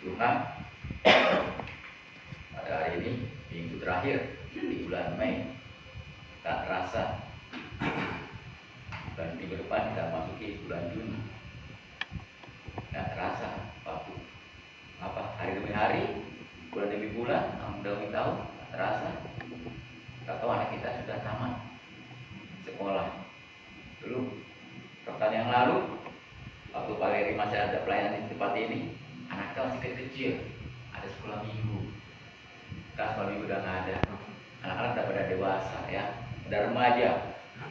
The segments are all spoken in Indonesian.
Tuhan, pada hari ini minggu terakhir di bulan Mei, tak terasa bulan minggu depan kita masuki bulan Juni. Tak terasa waktu hari demi hari, bulan demi bulan, tahun demi tahun, tak terasa. Tak tahu anak kita sudah tamat sekolah. Dulu pekan yang lalu, waktu Pak Leri masih ada pelayanan di tempat ini, anaknya masih kecil, ada sekolah minggu. Sekarang sekolah minggu udah nggak ada. Anak-anak udah pada dewasa ya, udah remaja,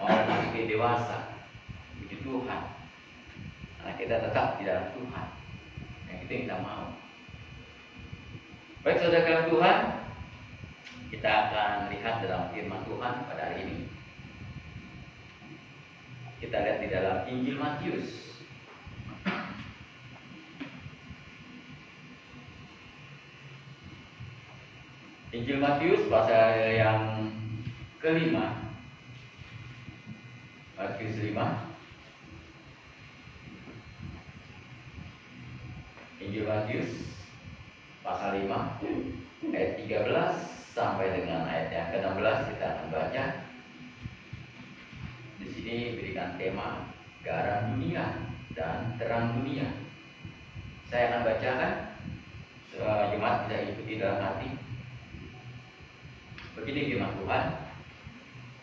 mau masuk ke dewasa. Puji Tuhan, anak kita tetap di dalam Tuhan. Yang itu yang kita mau. Baik saudara Tuhan, kita akan lihat dalam firman Tuhan pada hari ini. Kita lihat di dalam Injil Matius. Injil Matius pasal yang kelima, Matius 5. Injil Matius pasal 5 ayat 13 sampai dengan ayat yang ke-16 kita akan baca. Di sini berikan tema garam dunia dan terang dunia. Saya akan bacakan, jemaat bisa ikuti dalam hati. Begini firman Tuhan,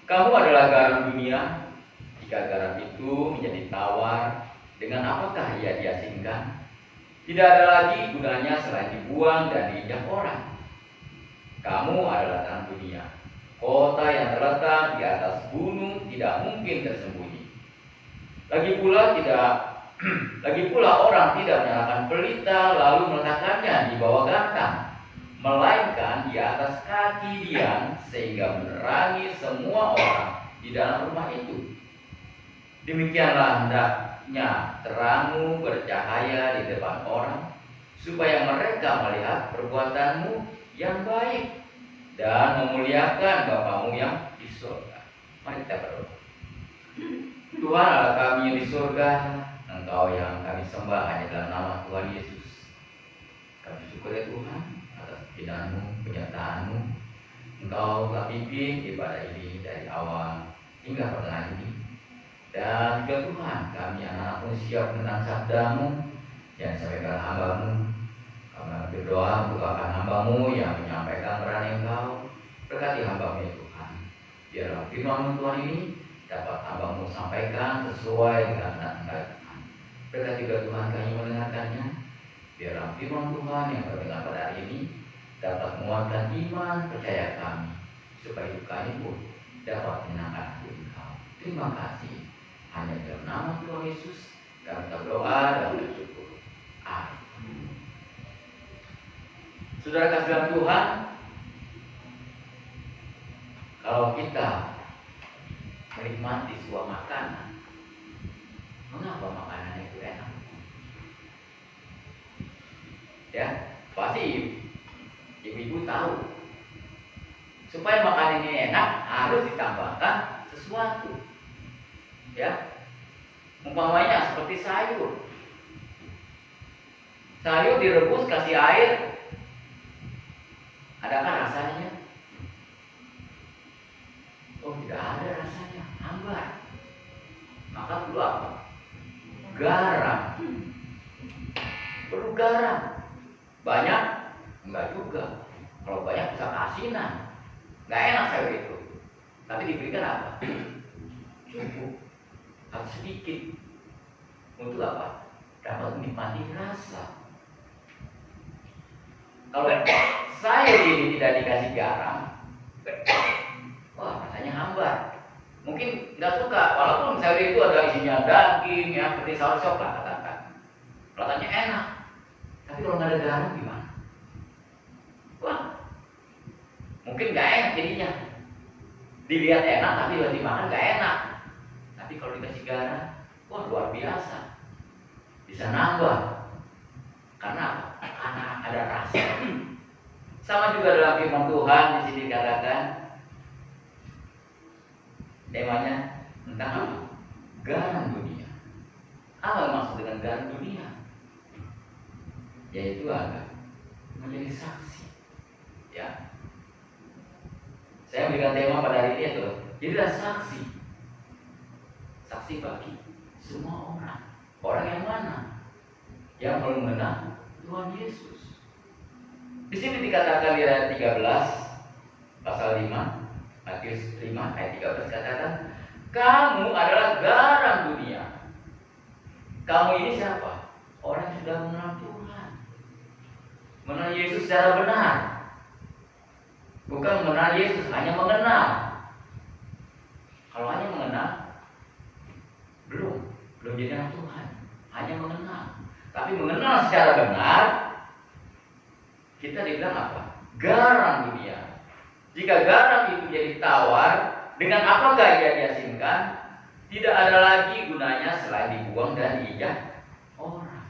kamu adalah garam dunia. Jika garam itu menjadi tawar, dengan apakah ia diasingkan? Tidak ada lagi gunanya selain dibuang dan diinjak orang. Kamu adalah terang dunia. Kota yang terletak di atas gunung tidak mungkin tersembunyi. Lagi pula orang tidak menyalakan pelita lalu meletakkannya di bawah gantang, melainkan di atas kaki dian sehingga menerangi semua orang di dalam rumah itu. Demikianlah hendaknya terangmu bercahaya di depan orang, supaya mereka melihat perbuatanmu yang baik dan memuliakan Bapamu yang di surga. Mari kita berdoa. Tuhan Allah kami yang di surga, Engkau yang kami sembah hanya dalam nama Tuhan Yesus. Kami syukur ya Tuhan atas firman-Mu, penyertaan-Mu. Engkau telah pimpin ibadah ini dari awal hingga pertengahan ini. Dan juga Tuhan, kami anak-anak pun siap menang sabda-Mu yang disampaikan hamba-Mu. Kami berdoa untuk akan hamba-Mu yang menyampaikan peran Engkau. Berkati hamba-Mu ya Tuhan. Biarlah firman-Mu Tuhan ini dapat hamba-Mu sampaikan sesuai dengan kehendak Tuhan. Berkati juga Tuhan kami mendengarkannya. Biarlah firman Tuhan yang terdengar pada hari ini dapat menguatkan iman percaya kami, supaya hidup kami pun dapat menyenangkan hati Engkau. Terima kasih. Hanya dalam nama Tuhan Yesus kami berdoa dan bersyukur. Amin. Saudara kasih dalam Tuhan, kalau kita menikmati sebuah makanan, mengapa makanannya itu enak? Ya, pasti ibu-ibu tahu. Supaya makanan ini enak harus ditambahkan sesuatu. Ya, umpamanya seperti sayur. Sayur direbus kasih air, adakah rasanya? Oh, tidak ada rasanya, hambar. Maka perlu apa? Garam. Perlu garam. Banyak? Enggak juga. Kalau banyak bisa keasinan. Enggak enak sayur itu. Tapi diberikan apa? Cukup. Harus sedikit. Untuk apa? Dapat menikmati rasa. Kalau sayur ini tidak dikasih garam, wah rasanya hambar. Mungkin nggak suka, walaupun sayur itu ada isinya daging ya, seperti saus sop lah katakan. Rasanya enak. Tapi kalau nggak ada garam gimana? Wah, mungkin nggak enak jadinya. Dilihat enak tapi kalau dimakan nggak enak. Tapi kalau dikasih garam, wah luar biasa. Bisa nambah. Karena ada rasa. Sama juga dalam firman Tuhan di sini dikatakan, temanya tentang apa? Garam dunia. Apa maksud dengan garam dunia? Yaitu apa? menjadi saksi. Ya, saya berikan tema pada hari ini itu, jadilah saksi. Saksi bagi semua orang. Orang yang mana? Yang belum mengenal Tuhan Yesus. Di sini dikatakan di ayat 13 pasal 5, Matius 5 ayat 13 katakan, kamu adalah garam dunia. Kamu ini siapa? Orang yang sudah mengenal Tuhan, mengenal Yesus secara benar. Bukan mengenal Yesus, hanya mengenal. Kalau hanya mengenal, belum jadi anak Tuhan. Hanya mengenal. Tapi mengenal secara benar, kita dibilang apa? Garam dunia. Jika garam itu jadi tawar, dengan apakah ia diasinkan? Tidak ada lagi gunanya selain dibuang dan diinjak orang.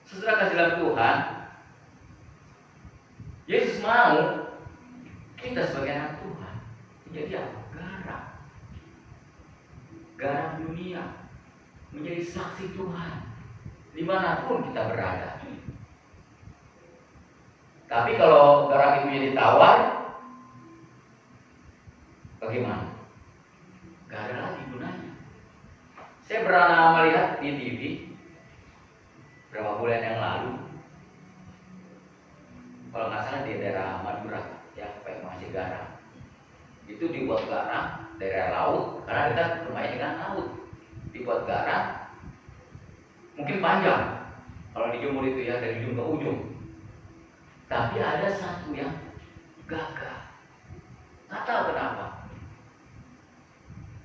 Saudara kasih dalam Tuhan, Yesus mau kita sebagai anak Tuhan menjadi apa? Garam. Garam dunia. Menjadi saksi Tuhan dimanapun kita berada. Tapi kalau garam itu jadi tawar, bagaimana? Gak ada lagi gunanya. Saya pernah melihat di TV berapa bulan yang lalu, kalau nggak salah di daerah Madura, ya, pakai masih garam. Itu dibuat garam daerah laut, karena dekat rumahnya dengan laut. Dibuat garam, mungkin panjang kalau dijemur itu ya, dari ujung ke ujung. Tapi ada satu yang gagal. Nggak tahu kenapa.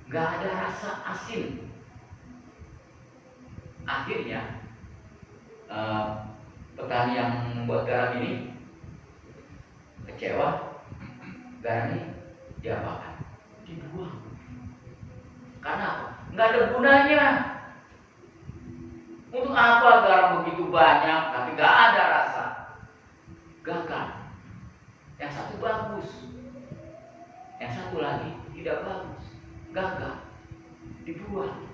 Nggak ada rasa asin. Akhirnya petani yang membuat garam ini kecewa. Garam ini diapakan? Dibuang. Karena apa? Nggak ada gunanya. Untuk apa garam begitu banyak tapi nggak ada rasa? Gagal. Yang satu bagus, yang satu lagi tidak bagus. Gagal. Dibuang.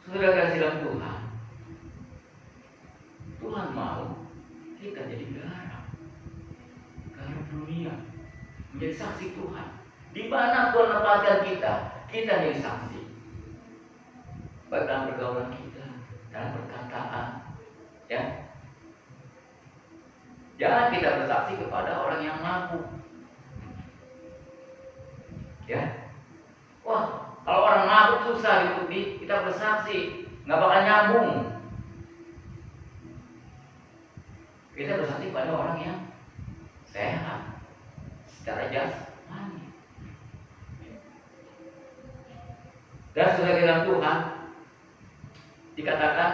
Saudara kasih dalam Tuhan, Tuhan mau kita jadi garam. Garam dunia. Menjadi saksi Tuhan. Di mana Tuhan menempatkan kita, kita jadi saksi. Baik dalam pergaulan kita, dalam perkataan, ya. Jangan kita bersaksi kepada orang yang mabuk, ya. Wah, kalau orang mabuk susah diikuti, kita bersaksi, nggak bakal nyambung. Kita bersaksi pada orang yang sehat secara jasmani. Dan sebagai dalam Tuhan dikatakan,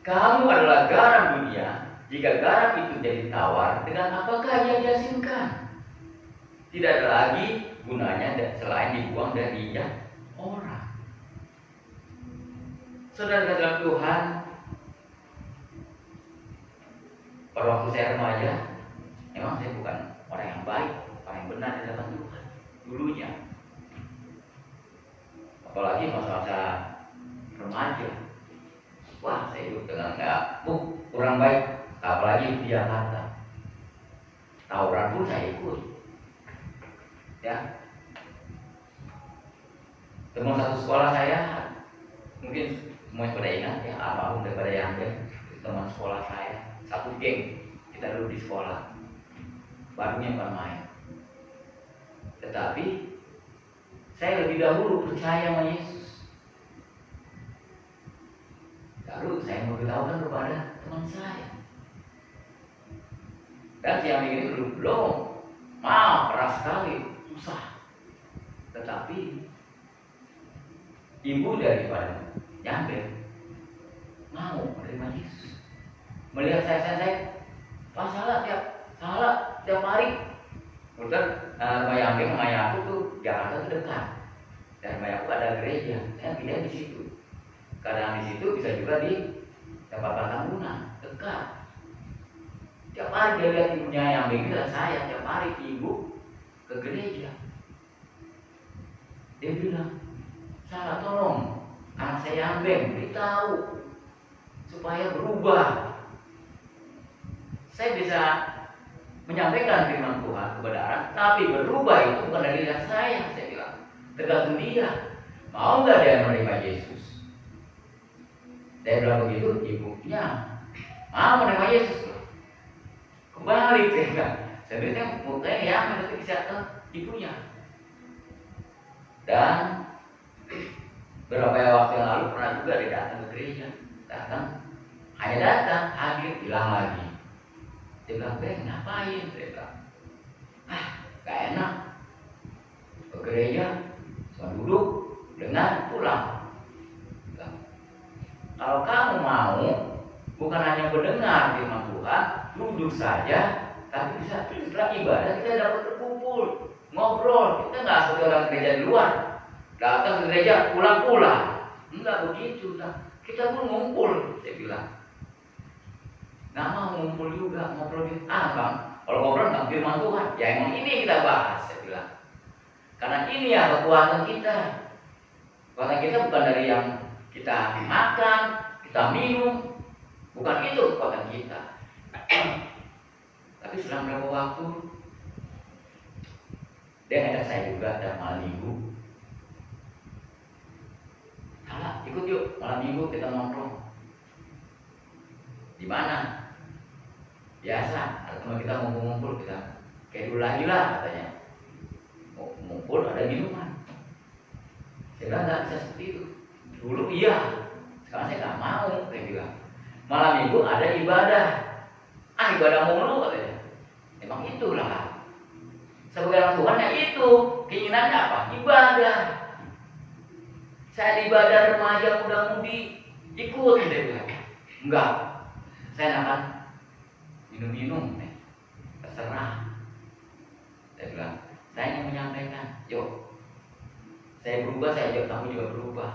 kamu adalah garam dunia. Jika garam itu jadi tawar, dengan apakah ia diasinkan? Tidak ada lagi gunanya selain dibuang dan diinjak orang. Saudara dalam Tuhan, pada waktu saya remaja, memang saya bukan orang yang baik, orang yang benar di hadapan Tuhan dulunya. Apalagi masa-masa remaja, wah, saya hidup dengan kurang baik. Apalagi di Jakarta, tawuran pun saya ikut, ya. Teman satu sekolah saya, mungkin semuanya pada ingat ya, almarhum daripada Yangbe, teman sekolah saya, satu geng, kita dulu di sekolah, barunya bermain. Tetapi saya lebih dahulu percaya sama Yesus. Lalu saya memberitahukan kepada teman saya. Dan siang ini belum mau, keras sekali, susah. Tetapi ibu daripada Yangbe mau menerima Yesus. Melihat saya, Pak, salah tiap hari. Kemudian rumah Yangbe sama aku tuh Jakarta tuh dekat. Dan rumah aku ada gereja, saya pindah di situ. Kadang di situ bisa juga di tempat Patambunan, dekat. Tiap hari dia lihat ibunya yang begini, dan saya tiap hari ibu ke gereja. Dia bilang, salah, tolong anak saya yang beritahu supaya berubah. Saya bisa menyampaikan firman Tuhan kepada orang, tapi berubah itu bukan dari diri saya bilang. Tergantung dia. Mau nggak dia menerima Yesus? Saya bilang begitu, ibunya mau menerima Yesus. Kembali saya bilang, sebenarnya mukanya ya menurut bisa ke ibunya. Dan beberapa waktu yang lalu pernah juga dia datang ke gereja, hanya datang, hadir, hilang lagi. Dia bilang, ngapain? Saya bilang, gak enak ke gereja, cuma duduk, dengar, pulang. Kalau kamu mau, bukan hanya mendengar firman Tuhan, duduk saja, tapi bisa setelah ibadah kita dapat berkumpul, ngobrol. Kita nggak seperti orang gereja di luar, datang ke gereja pulang-pulang. Enggak begitu, kita pun ngumpul. Saya bilang, nggak mau ngumpul juga, ngobrol gitu. Bang, kalau ngobrol nggak firman Tuhan, ya emang ini kita bahas. Saya bilang, karena ini ya kekuatan kita. Kekuatan kita bukan dari yang kita makan, kita minum, bukan itu kekuatan kita. Tapi selang berapa waktu dia ngajak saya juga ada malam minggu. Ikut yuk malam minggu kita nongkrong. Di mana? Biasa, ada teman kita ngumpul-ngumpul, kita kayak dulu lagi lah katanya. Ngumpul ada minuman. Saya bilang nggak bisa seperti itu. Dulu iya, sekarang saya nggak mau. Saya bilang malam minggu ada ibadah. Ibadah mulu katanya. Emang itulah. Sebagai orang Tuhan ya itu keinginannya apa? Ibadah. Saya di ibadah remaja muda-mudi ikut, dia bilang. Enggak, saya akan minum-minum, terserah. Saya bilang, saya ingin menyampaikan, yuk, saya berubah, saya ajak kamu juga berubah.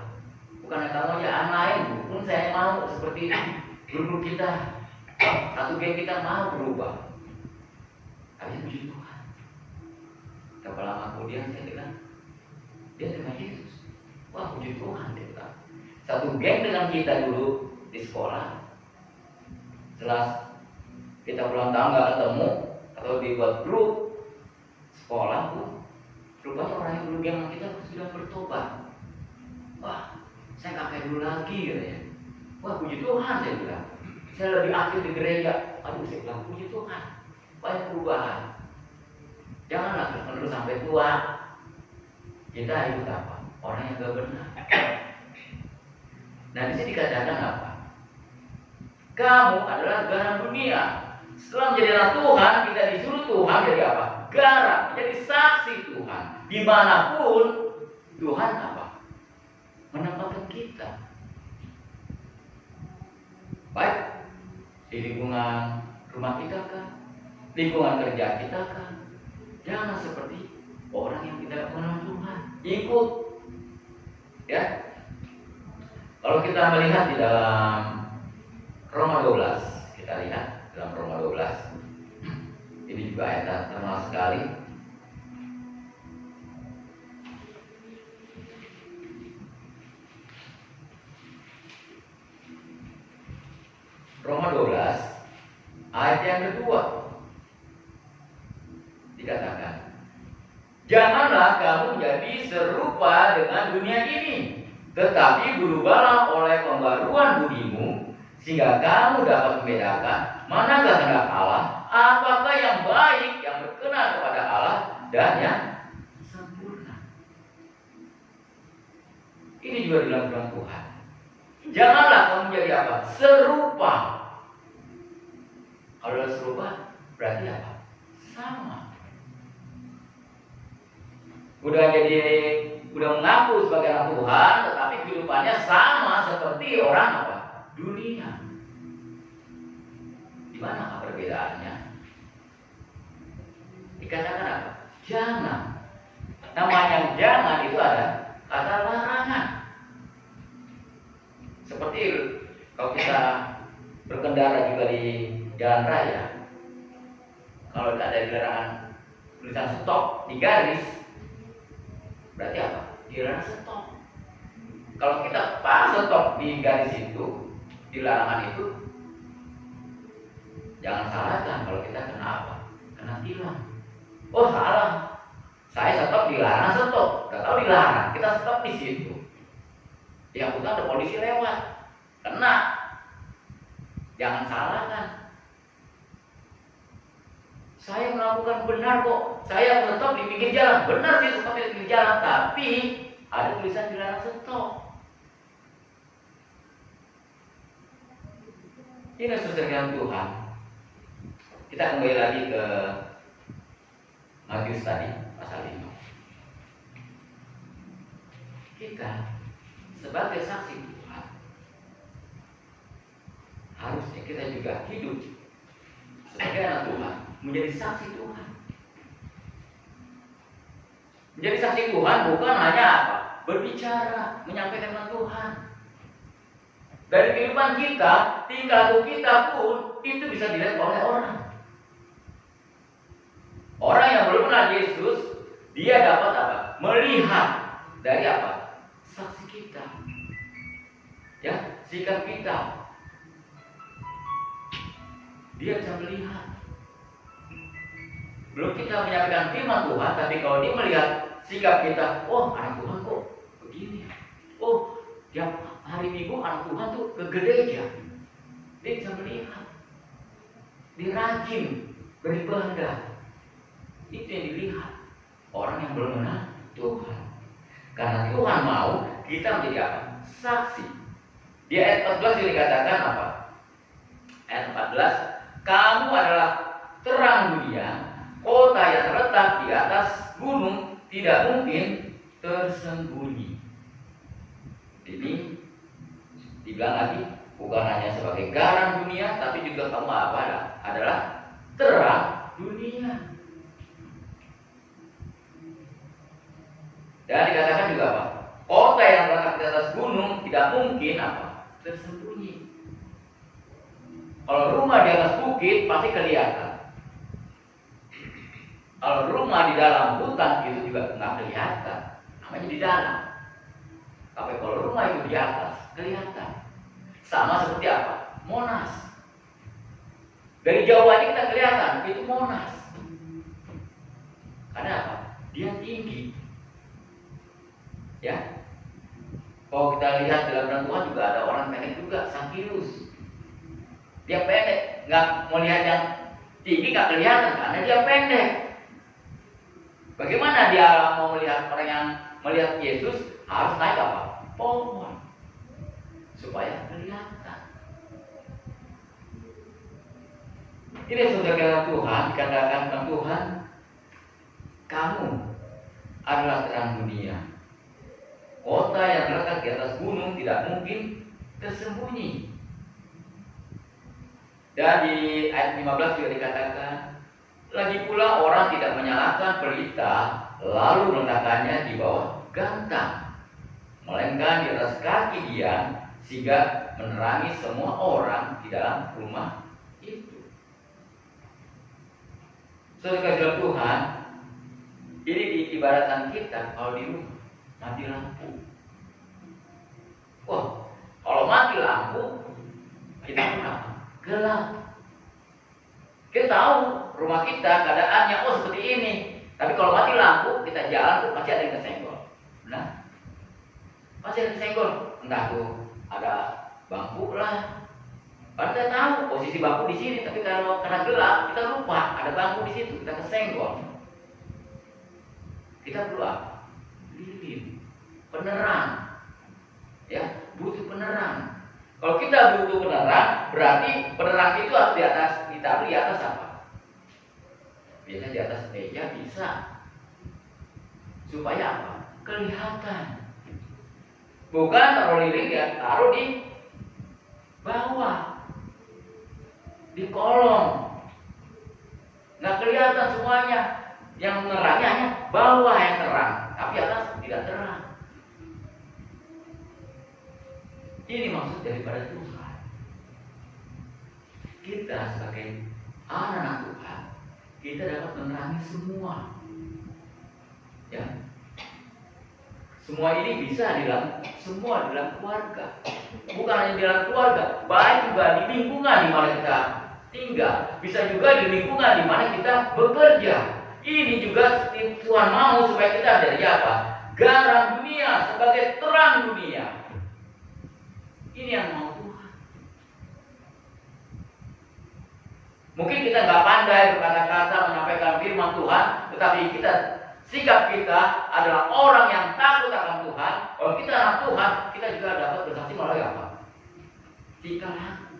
Bukan kamu aja, yang lain pun saya mau seperti guru kita. Satu geng kita mau berubah. Tapi puji Tuhan. Berapa lama kemudian saya bilang, dia terima Yesus. Wah, puji Tuhan, dia bilang. Satu geng dengan kita dulu di sekolah. Setelah kita pulang tahun nggak ketemu atau dibuat grup sekolah tuh, rupanya orang yang dulu geng kita sudah bertobat. Wah, saya nggak kayak dulu lagi katanya. Wah, puji Tuhan, saya bilang. Saya lebih aktif di gereja. Aduh, saya bilang, puji Tuhan, banyak perubahan. Janganlah terus sampai tua kita ikut apa? Orang yang gak benar. Nah, di sini dikatakan apa? Kamu adalah garam dunia. Setelah menjadi anak Tuhan, kita disuruh Tuhan jadi apa? Garam, menjadi saksi Tuhan. Dimanapun Tuhan apa? Menempatkan kita. Baik di lingkungan rumah kita kan, lingkungan kerja kita kan. Jangan seperti orang yang tidak mengenal Tuhan. Ikut, ya. Kalau kita melihat di dalam Roma 12, kita lihat dalam Roma 12. Ini juga ayat terkenal sekali. Roma 12 ayat yang kedua dikatakan, janganlah kamu menjadi serupa dengan dunia ini, tetapi berubahlah oleh pembaruan budimu, sehingga kamu dapat membedakan manakah kehendak Allah, apakah yang baik, yang berkenan kepada Allah, dan yang sempurna. Ini juga dilakukan Tuhan. Janganlah kamu menjadi apa? Serupa. Kalau serupa berarti apa? Sama. Udah mengaku sebagai anak Tuhan, tetapi kehidupannya sama seperti orang apa? Dunia. Di mana perbedaannya? Dikatakan apa? Jangan. Namanya jangan itu ada kata larangan. Seperti kalau kita berkendara juga di jalan raya, kalau tidak ada larangan tulisan stop di garis, berarti apa? Dilarang stop. Kalau kita pas stop di garis itu, di larangan itu, jangan salahkan kalau kita kena apa? Kena tilang. Oh salah, saya stop dilarang, stop. Gak tahu dilarang, kita stop di situ. Yang bukan ada polisi lewat, kena. Jangan salahkan. Saya melakukan benar kok. Saya stop di pinggir jalan, benar sih stop di pinggir jalan, tapi ada tulisan dilarang stop. Ini saudara Tuhan. Kita kembali lagi ke Matius tadi, pasal 5. Kita sebagai saksi Tuhan, harusnya kita juga hidup sebagai anak Tuhan, menjadi saksi Tuhan. Menjadi saksi Tuhan bukan hanya apa? Berbicara, menyampaikan tentang Tuhan. Dari kehidupan kita, tingkah laku kita pun itu bisa dilihat oleh orang. Orang yang belum kenal Yesus, dia dapat apa? Melihat dari apa? Saksi kita, ya, sikap kita. Dia bisa melihat. Belum kita menyampaikan firman Tuhan, tapi kalau dia melihat sikap kita, oh anak Tuhan kok begini, oh tiap hari Minggu anak Tuhan tuh ke gereja, dia bisa melihat, dia rajin beribadah. Itu yang dilihat orang yang belum kenal Tuhan. Karena Tuhan mau kita menjadi apa? Saksi. Di ayat 14 juga dikatakan apa? Ayat 14, kamu adalah terang dunia, kota yang terletak di atas gunung tidak mungkin tersembunyi. Ini dibilang lagi, bukan hanya sebagai garam dunia, tapi juga kamu apa? Adalah terang dunia. Dan dikatakan juga apa? Kota yang terletak di atas gunung tidak mungkin apa? Tersembunyi. Kalau rumah di atas bukit pasti kelihatan. Kalau rumah di dalam hutan itu juga nggak kelihatan, namanya di dalam. Tapi kalau rumah itu di atas kelihatan. Sama seperti apa? Monas. Dari jauh aja kita kelihatan itu Monas. Karena apa? Dia tinggi. Ya, kalau kita lihat dalam firman Tuhan juga ada orang pendek juga, Sakius. Dia pendek, nggak melihat yang tinggi nggak kelihatan karena dia pendek. Bagaimana dia mau melihat orang yang melihat Yesus? Harus naik apa? Pohon supaya kelihatan. Ini saudara Tuhan, dikatakan tentang Tuhan, kamu adalah terang dunia. Kota yang terletak di atas gunung tidak mungkin tersembunyi. Dan di ayat 15 juga dikatakan, lagi pula orang tidak menyalakan pelita lalu meletakkannya di bawah gantang, melainkan di atas kaki dia, sehingga menerangi semua orang di dalam rumah itu. Saudara Tuhan, ini diibaratkan kita kalau di rumah mati lampu. Wah, kalau mati lampu kita kenapa? Gelap. Kita tahu rumah kita keadaannya seperti ini. Tapi kalau mati lampu, kita jalan tuh pasti ada yang kesenggol. Nah, pasti ada yang kesenggol. Entah tuh ada bangku lah. Padahal kita tahu posisi bangku di sini, tapi kalau karena gelap kita lupa ada bangku di situ, kita kesenggol. Kita perlu apa? Lilin, penerang, ya, butuh penerang. Kalau kita butuh penerang, berarti penerang itu harus di atas, ditaruh di atas apa? Biasanya di atas meja bisa, supaya apa? Kelihatan. Bukan taruh lilin ya, taruh di bawah, di kolong, nggak kelihatan semuanya. Yang menerangnya hanya bawah yang terang, tapi atas tidak terang. Ini maksud daripada Tuhan. Kita sebagai anak Tuhan, kita dapat menerangi semua. Ya, semua ini bisa semua dalam keluarga. bukan hanya di dalam keluarga, baik juga di lingkungan di mana kita tinggal, bisa juga di lingkungan di mana kita bekerja. Ini juga Tuhan mau supaya kita jadi apa? Garam dunia sebagai terang dunia. Ini yang mau Tuhan. Mungkin kita nggak pandai berkata-kata menyampaikan firman Tuhan, tetapi sikap kita adalah orang yang takut akan Tuhan. Kalau kita anak Tuhan, kita juga dapat bersaksi melalui apa? Tingkah laku.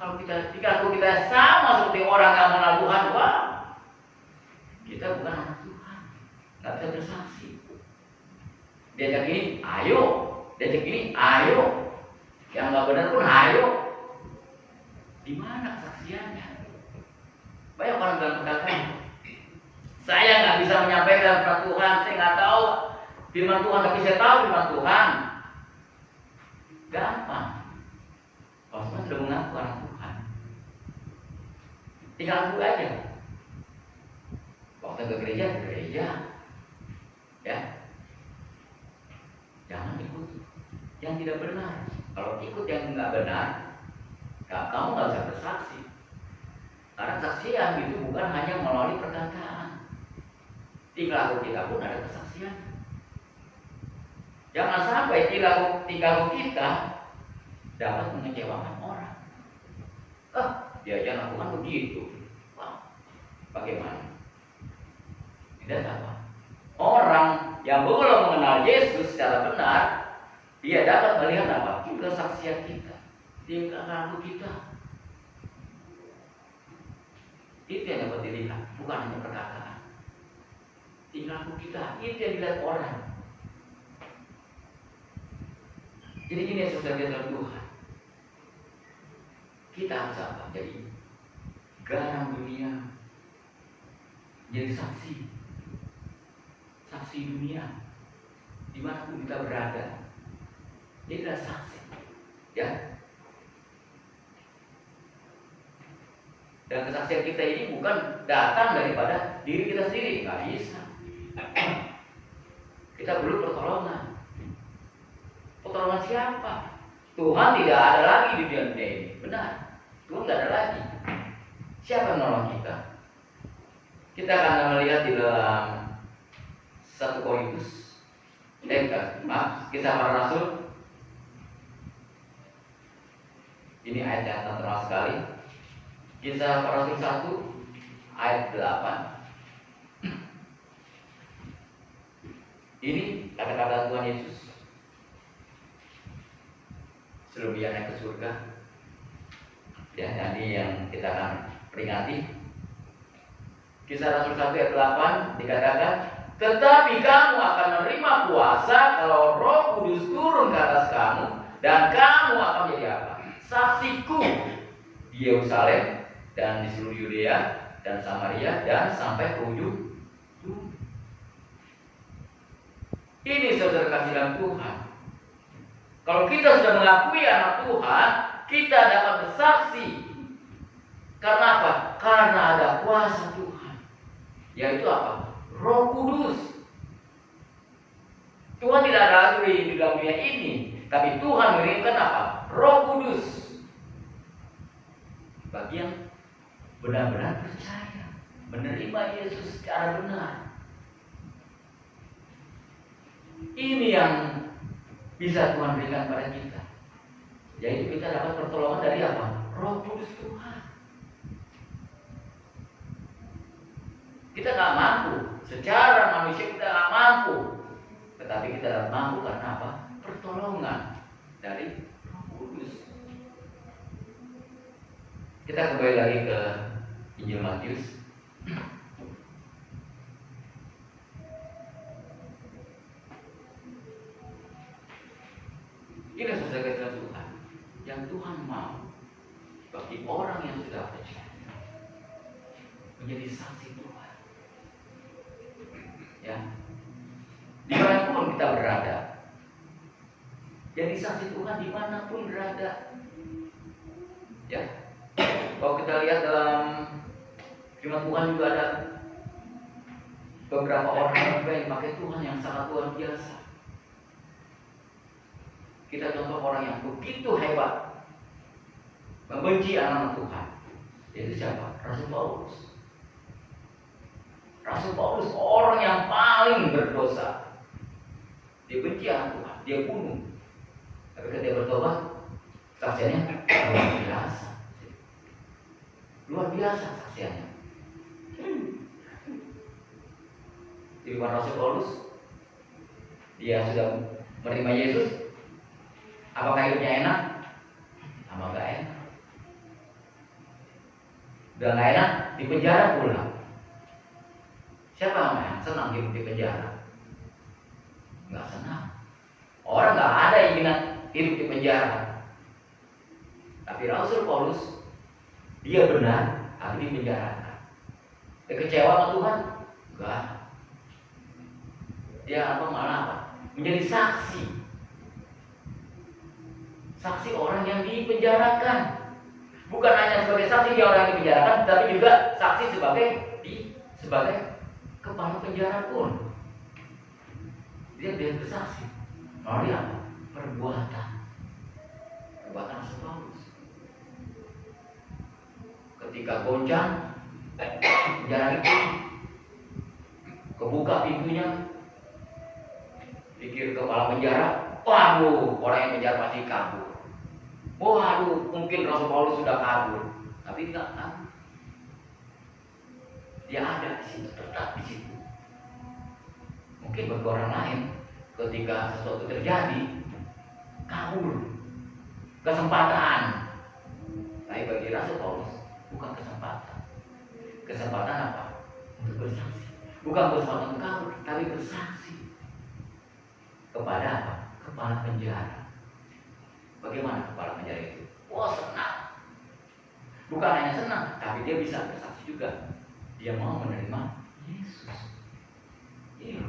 Kalau tingkah laku kita sama seperti orang yang mengenal Tuhan, wah, kita bukan anak Tuhan, nggak bisa bersaksi. Diajak ini, ayo. Diajak ini, ayo. Yang nggak benar pun, ayo. Di mana kesaksiannya? Banyak orang dalam perkataan, saya nggak bisa menyampaikan firman Tuhan, saya nggak tahu firman Tuhan, tapi saya tahu firman Tuhan. Gampang. Kalau semua sudah mengaku anak Tuhan, tinggal aku aja. Waktu ke gereja, ya. Jangan ikut yang tidak benar. Kalau ikut yang nggak benar, kamu nggak bisa bersaksi. Karena kesaksian itu bukan hanya melalui perkataan. Tingkah laku kita pun ada kesaksian. Jangan sampai tingkah laku kita dapat mengecewakan orang. Dia aja lakukan begitu. Wah, bagaimana? Tidak apa. Orang yang belum mengenal Yesus secara benar, dia dapat melihat apa? Kesaksian kita, tingkah laku kita. Itu yang dapat dilihat, bukan hanya perkataan. Tingkah laku kita, itu yang dilihat orang. Jadi ini yang sudah kita Tuhan. Kita harus apa? Jadi garam dunia, jadi saksi dunia, dimanapun kita berada. Dia adalah saksi, ya. Dan kesaksian kita ini bukan datang daripada diri kita sendiri, nggak bisa. Kita perlu pertolongan. Pertolongan siapa? Tuhan tidak ada lagi di dunia ini, benar. Tuhan tidak ada lagi. Siapa yang menolong kita? Kita akan melihat di dalam 1 Korintus, Kisah Para Rasul. Ini ayat yang terkenal sekali. Kisah Para Rasul 1 ayat 8. Ini kata-kata Tuhan Yesus sebelum dia naik ke surga. Ya, nanti yang kita akan peringati. Kisah Rasul 1 ayat 8 dikatakan, tetapi kamu akan menerima kuasa kalau Roh Kudus turun ke atas kamu, dan kamu akan menjadi apa? Saksiku di Yerusalem dan di seluruh Yudea dan Samaria dan sampai ke ujung bumi. Ini saudara kasih dalam Tuhan. Kalau kita sudah mengakui anak Tuhan, kita dapat bersaksi. Karena apa? Karena ada kuasa Tuhan, yaitu apa? Roh Kudus. Tuhan tidak ada lagi di dalam dunia ini, tapi Tuhan mengirimkan apa? Roh Kudus bagi yang benar-benar percaya, menerima Yesus secara benar. Ini yang bisa Tuhan berikan pada kita, yaitu kita dapat pertolongan dari apa? Roh Kudus Tuhan. Kita nggak mampu, secara manusia kita nggak mampu, tetapi kita dapat mampu karena apa? Pertolongan dari Roh Kudus. Kita kembali lagi ke Injil Matius. Ini saudara kasih Tuhan, yang Tuhan mau bagi orang yang sudah percaya menjadi saksi Tuhan. Ya, dimanapun kita berada, jadi saksi Tuhan dimanapun berada. Ya, kalau kita lihat dalam firman Tuhan juga ada beberapa orang juga yang pakai Tuhan yang sangat luar biasa. Kita contoh orang yang begitu hebat, membenci anak Tuhan. Yaitu siapa? Rasul Paulus. Rasul Paulus orang yang paling berdosa. Dia benci anak Tuhan, dia bunuh. Tapi ketika dia bertobat, saksiannya luar biasa. Luar biasa saksiannya. Di depan Rasul Paulus, dia sudah menerima Yesus. Apakah hidupnya enak? Sama gak enak. Udah gak enak, di penjara pula. Siapa yang senang hidup di penjara? Gak senang. Orang gak ada yang ingin hidup di penjara. Tapi Rasul Paulus, dia benar, tapi dipenjarakan. Dia kecewa sama Tuhan? Enggak. Dia malah apa? Menjadi saksi. Saksi orang yang dipenjarakan. Bukan hanya sebagai saksi dia orang yang dipenjarakan, tapi juga saksi sebagai kepala penjara pun. Dia bersaksi melalui apa? Perbuatan Rasul Paulus. Ketika goncang penjara itu, kebuka pintunya, pikir kepala penjara, waduh, orang yang penjara pasti kabur. Waduh, mungkin Rasul Paulus sudah kabur, tapi tidak kabur. Dia ada di situ, tetap di situ. Mungkin bagi orang lain, ketika sesuatu terjadi, kabur, kesempatan. Tapi bagi Rasul Paulus, bukan kesempatan. Kesempatan apa? Untuk bersaksi. Bukan kesempatan untuk kabur, tapi bersaksi kepada apa? Kepala penjara. Bagaimana kepala penjara itu? Wah, senang. Bukan hanya senang, tapi dia bisa bersaksi juga. Dia mau menerima Yesus. Iya.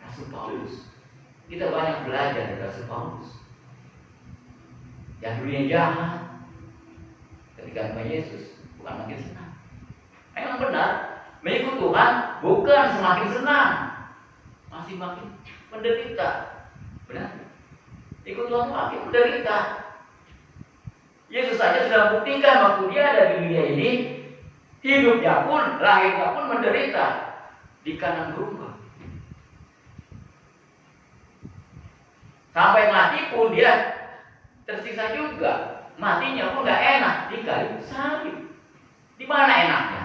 Rasul Paulus. Kita banyak belajar dari Rasul Paulus. Yang dulunya jahat, ketika menerima Yesus, bukan makin senang. Memang benar, mengikut Tuhan bukan semakin senang, masih makin menderita. Benar? Ikut Tuhan makin menderita. Yesus saja sudah membuktikan waktu dia ada di dunia ini, hidupnya pun, lahirnya pun menderita di kanan gerumba. Sampai mati pun dia tersiksa juga. Matinya pun gak enak di kayu salib. Di mana enaknya?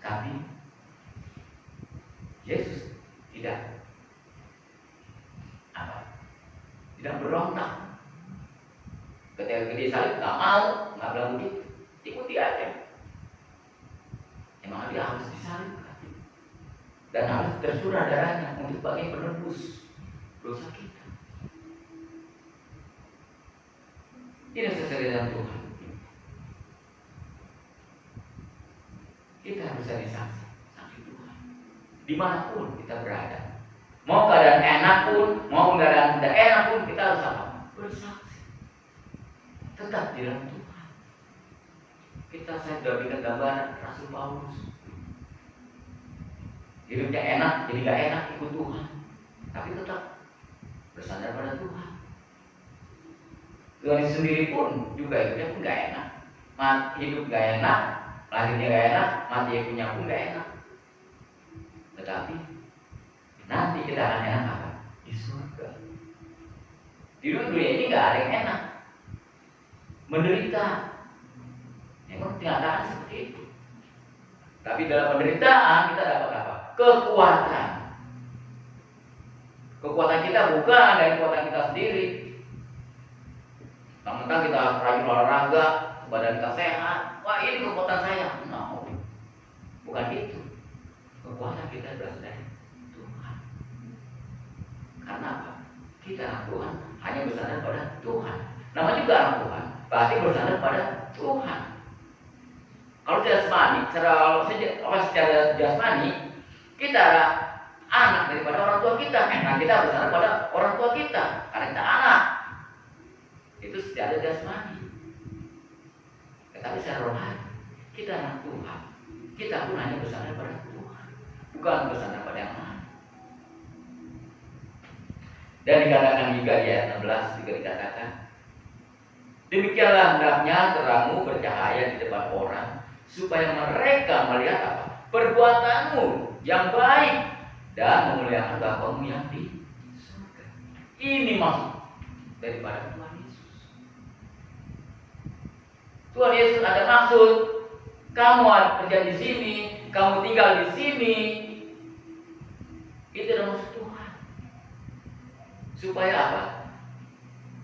Tapi Yesus tidak tidak berontak. Ketika dia salib nggak mau, nggak bilang begitu, ikuti aja. Emang dia harus disalibkan dan harus tercurah darahnya untuk sebagai penebus dosa kita. Ini sesuai dengan Tuhan. Kita harus jadi saksi Tuhan dimanapun kita berada. Mau keadaan enak pun, mau keadaan tidak enak pun, kita harus apa? Bersaksi. Tetap di dalam Tuhan. Saya sudah bikin gambaran Rasul Paulus. Hidupnya enak, jadi gak enak ikut Tuhan. Tapi tetap bersandar pada Tuhan. Tuhan sendiri pun juga hidupnya pun gak enak. Hidup gak enak, lahirnya gak enak, mati punya pun gak enak. Tetapi nanti kita akan enak apa? Di surga. Di dunia ini gak ada yang enak. Menderita. Memang kenyataan seperti itu. Tapi dalam penderitaan kita dapat apa? Kekuatan. Kekuatan kita bukan dari kekuatan kita sendiri. Mentang-mentang kita rajin olahraga, badan kita sehat. Wah, ini kekuatan saya. No. Bukan itu. Kekuatan kita berasal dari Tuhan. Karena apa? Kita anak Tuhan hanya bersandar pada Tuhan. Nama juga anak Tuhan, pasti bersandar pada Tuhan. Kalau secara jasmani, kita adalah anak daripada orang tua kita. Nah, kita bersandar pada orang tua kita karena kita anak. Itu secara jasmani. Tetapi secara rohani, kita anak Tuhan. Kita pun hanya bersandar pada Tuhan, bukan bersandar pada yang lain. Dan dikatakan juga di ayat 16 juga dikatakan, demikianlah hendaknya terangmu bercahaya di depan orang, supaya mereka melihat apa? Perbuatanmu yang baik dan memuliakan Bapamu yang di surga. Ini maksud daripada Tuhan Yesus. Tuhan Yesus ada maksud. Kamu ada kerja di sini, kamu tinggal di sini. Itu adalah maksud Tuhan. Supaya apa?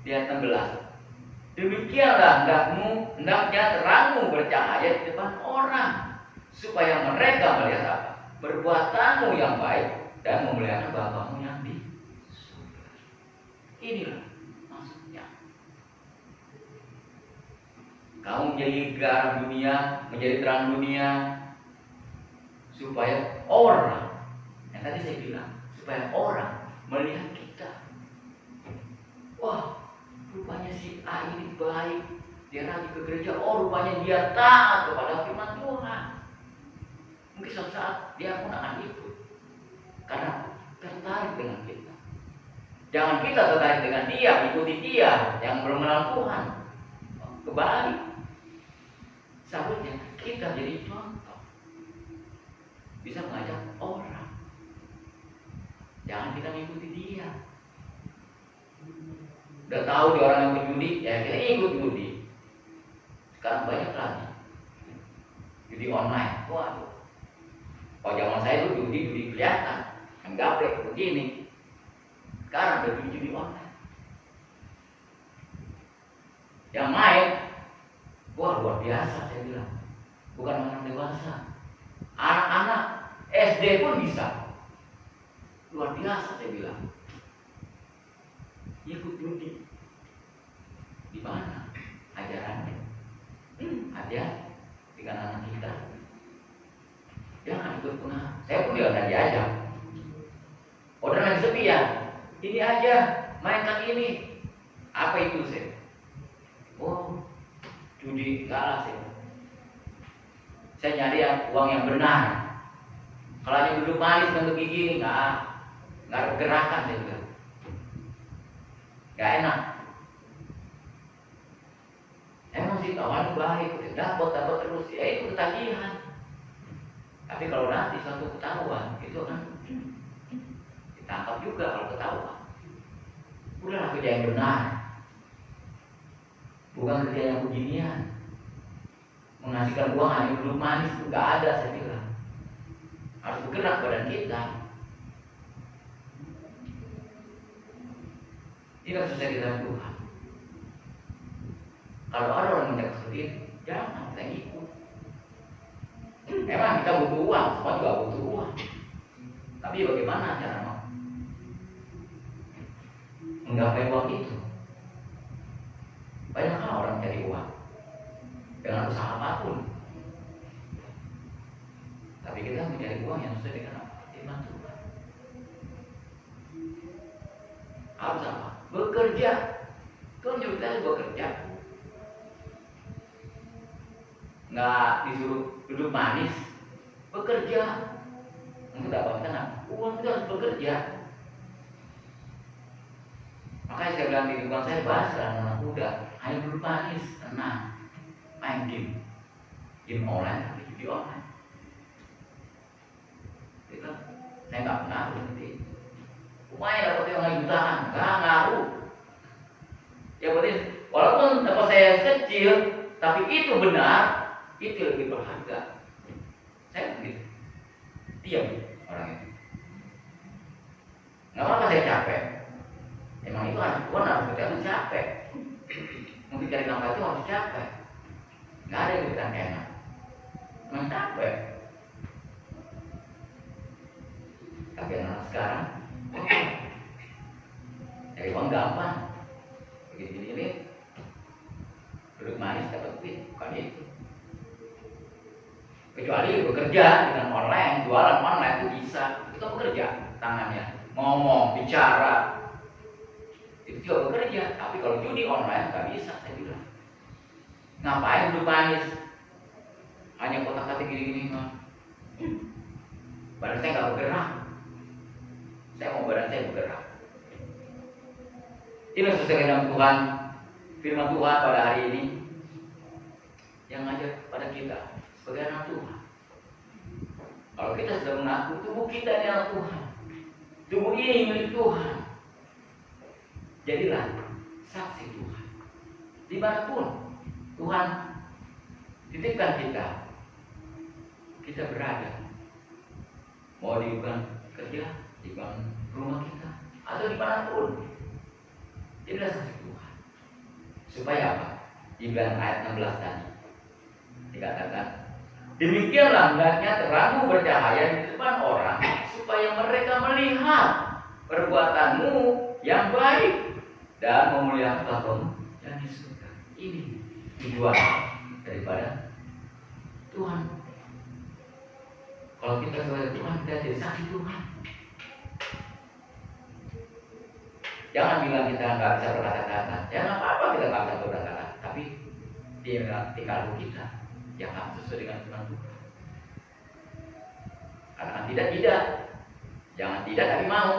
Di ayat 16. Demikianlah hendaknya terangmu bercahaya di depan orang, supaya mereka melihat apa? Perbuatanmu yang baik dan memuliakan Bapamu yang di surga. Inilah maksudnya. Kamu menjadi garam dunia, menjadi terang dunia, supaya orang, yang tadi saya bilang, supaya orang melihat kita. Wah, rupanya si A ini baik, dia rajin ke gereja. Oh, rupanya dia taat kepada firman Tuhan. Mungkin suatu saat dia pun akan ikut, karena tertarik dengan kita. Jangan kita tertarik dengan dia, ikuti dia yang belum mengenal Tuhan. Kebalik, seharusnya kita jadi contoh, bisa mengajak orang. Jangan kita mengikuti dia. Udah tahu dia orang yang berjudi, ya kita ikut judi. Sekarang banyak lagi judi online. Waduh, kalau zaman saya itu judi kelihatan, yang gaplek begini. Sekarang ada judi online. Yang main, wah luar biasa saya bilang. Bukan orang dewasa, anak-anak SD pun bisa. Luar biasa saya bilang. Ikut judi. Di mana ajarannya? Hati-hati dengan anak kita. Jangan ikut pengaruh. Saya pun jangan diajak. Orang lagi sepi ya, ini aja, mainkan ini. Apa itu saya? Oh, judi kalah saya. Saya nyari uang yang benar. Kalau hanya duduk manis bentuk gigi, nggak ada gerakan saya bilang. Gak enak. Emang sih kawan baik, dapat terus, ya itu ketagihan. Tapi kalau nanti suatu ketahuan, itu akan ditangkap juga kalau ketahuan. Udahlah kerja yang benar, bukan kerja yang beginian. Menghasilkan uang hanya duduk manis itu gak ada saya bilang. Harus bergerak badan kita. Ini susah kita Tuhan. Kalau ada orang minta seperti itu, jangan kita ikut. Memang kita butuh uang, semua juga butuh uang. Tapi bagaimana cara menggapai uang itu? Banyak kan orang cari uang dengan usaha apapun. Tapi kita mencari uang yang sesuai dengan firman Tuhan. Harus apa? Bekerja. Tuhan nyuruh kita bekerja. Nggak disuruh duduk manis. Bekerja. Untuk dapatkan uang kita harus bekerja. Makanya saya bilang di lingkungan saya bahas anak muda hanya duduk manis, tenang, main game online, tapi judi online. Itu saya nggak pengaruh seperti itu. Lumayan dapat uang jutaan, nggak ngaruh. Ya berarti walaupun dapat saya kecil, tapi itu benar, itu lebih berharga. Saya begitu. Diam orang itu. Nggak apa-apa saya capek. Emang itu anak Tuhan harus kita harus capek. Mungkin cari nafkah itu harus capek. Nggak ada yang kita enak. Emang capek. Tapi anak sekarang cari uang gampang. Begitu ini duduk manis dapat duit, bukan itu. Kecuali bekerja dengan online, jualan online itu bisa. Itu bekerja tangannya, ngomong, bicara. Itu juga bekerja. Tapi kalau judi online nggak bisa, saya bilang. Ngapain duduk manis? Hanya kotak-katik gini-gini mah. Badan saya nggak bergerak. Saya mau badan saya bergerak. Ini sesuai dengan Tuhan, firman Tuhan pada hari ini yang ngajar pada kita sebagai anak Tuhan. Kalau kita sudah mengaku tubuh kita ini anak Tuhan, tubuh ini milik Tuhan, jadilah saksi Tuhan. Dimanapun Tuhan titipkan kita berada, mau di bukan kerja, di bukan rumah kita, atau dimanapun, jadilah saksi Tuhan. Supaya apa? Di bilangan ayat 16 tadi dikatakan, demikianlah hendaknya terangmu bercahaya di depan orang, supaya mereka melihat perbuatanmu yang baik dan memuliakan Bapamu yang di surga. Ini tujuan daripada Tuhan. Kalau kita sebagai Tuhan, kita jadi saksi Tuhan. Jangan bilang kita nggak bisa berkata-kata. Jangan apa-apa kita nggak bisa berkata-kata. Tapi tingkah laku kita jangan sesuai dengan firman Tuhan. Katakan tidak. Jangan tidak tapi mau.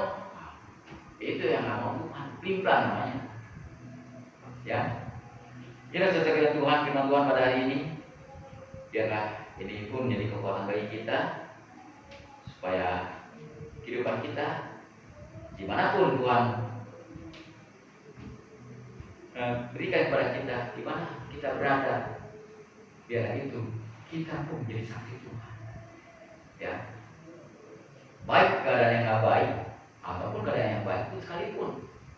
Itu yang nggak mau Tuhan. Pelan namanya. Ya. Kita sesuai dengan Tuhan, firman Tuhan pada hari ini. Biarlah ini pun menjadi kekuatan bagi kita, supaya kehidupan kita dimanapun Tuhan berikan kepada kita, di mana kita berada, biar itu kita pun menjadi saksi Tuhan. Ya, baik keadaan yang nggak baik ataupun keadaan yang baik pun sekalipun,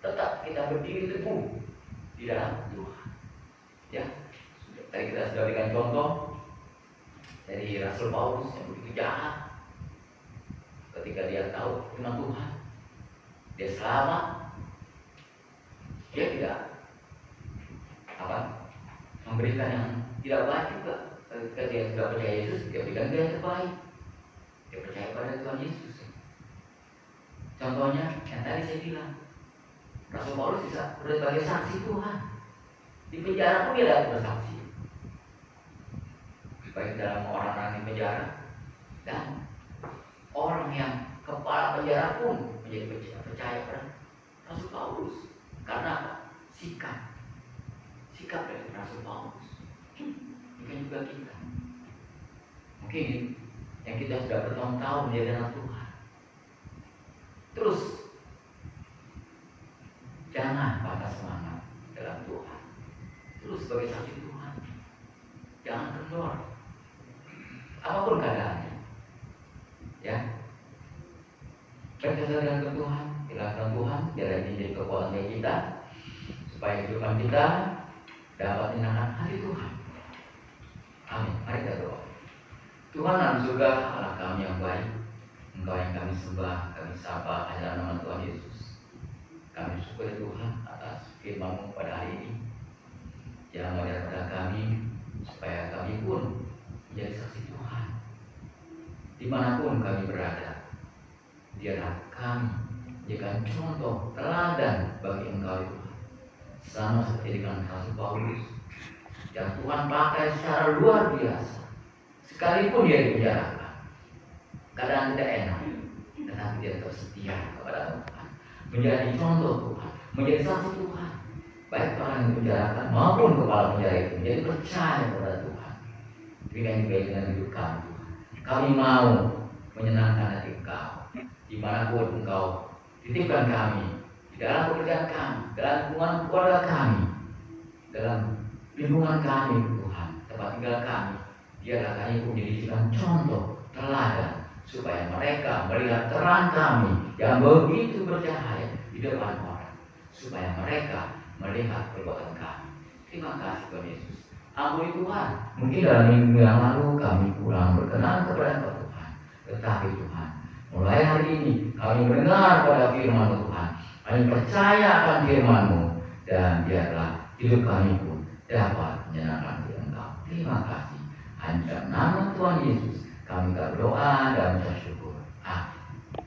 tetap kita berdiri teguh di dalam Tuhan. Ya, tadi kita sudah berikan contoh dari Rasul Paulus yang begitu jahat. Ketika dia tahu firman Tuhan, dia selamat, dia tidak memberikan yang tidak baik juga. Ketika dia sudah percaya Yesus, dia berikan yang terbaik. Dia percaya pada Tuhan Yesus. Contohnya yang tadi saya bilang, Rasul Paulus bisa sebagai saksi Tuhan. Di penjara pun dia dapat bersaksi, baik dalam orang-orang di penjara dan orang yang kepala penjara pun menjadi percaya pada Rasul Paulus. Karena apa? Sikap dari Rasul Paulus. Mungkin juga kita, mungkin yang kita sudah bertahun-tahun menjadi anak Tuhan, terus jangan patah semangat dalam Tuhan. Terus sebagai saksi Tuhan, jangan kendor apapun keadaannya. Ya, berkasih dengan Tuhan, silakan Tuhan, biar ini jadi kekuatan bagi kita, supaya kehidupan kita dapat menyenangkan hati Tuhan. Amin. Mari kita doa. Tuhan dalam surga, Allah kami yang baik, Engkau yang kami sembah, kami sapa adalah nama Tuhan Yesus. Kami syukur Tuhan atas firman-Mu pada hari ini, yang mengajar pada kami, supaya kami pun menjadi saksi Tuhan dimanapun kami berada. Biarlah kami jadikan contoh teladan bagi Engkau Tuhan, sama seperti dengan Rasul Paulus yang Tuhan pakai secara luar biasa. Sekalipun dia dipenjarakan, keadaan tidak enak, tetapi dia tetap setia kepada Tuhan, menjadi contoh Tuhan, menjadi saksi Tuhan. Baik orang yang dipenjarakan maupun kepala penjara itu menjadi percaya kepada Tuhan. Demikian juga dengan hidup kami Tuhan. Kami mau menyenangkan hati Engkau dimanapun Engkau titipkan kami, di dalam pekerjaan kami, dalam hubungan keluarga kami, dalam lingkungan kami Tuhan, tempat tinggal kami. Biarlah kami pun dijadikan contoh teladan, supaya mereka melihat terang kami yang begitu bercahaya di depan orang, supaya mereka melihat perbuatan kami. Terima kasih Tuhan Yesus. Ampuni Tuhan, mungkin dalam minggu yang lalu kami kurang berkenan kepada Engkau Tuhan, tetapi Tuhan, mulai hari ini kami mendengar pada firman Tuhan, kami percaya akan firman-Mu, dan biarlah hidup kami pun dapat menyenangkan Engkau. Terima kasih. Hanya nama Tuhan Yesus kami berdoa dan bersyukur.